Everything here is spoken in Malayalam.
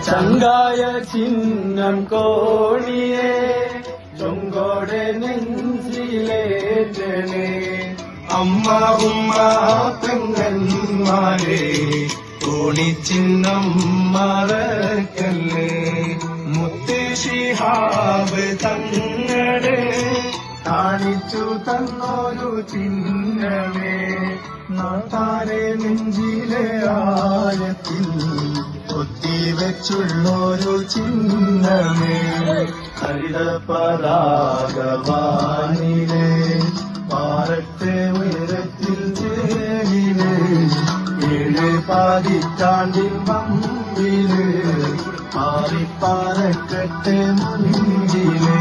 ചങ്കായ ചിഹ്നം കോണിയെ ചൊങ്കോടെ നെഞ്ചിലേറ്റണേ. അമ്മ ഉമ്മ പെങ്ങന്മാരെ കോണിച്ചിഹ്നം മറക്കല്ലേ. മുത്ത് ശിഹാബ് തങ്ങളെ കാണിച്ചു തന്നൊരു ചിഹ്നമേ. നാട്ടാരെ നെഞ്ചിലെ ആഴത്തിൽ കൊത്തിവെച്ചുള്ളൊരു ചിഹ്നമേ. ഹരിത പതാകവാനിലെ പാറത്തെ ഉയരത്തിൽ ചേരില് 7 പതിറ്റാണ്ടിൻ പമ്പില് പാറിപ്പാറക്കെട്ട് മുൻപില്.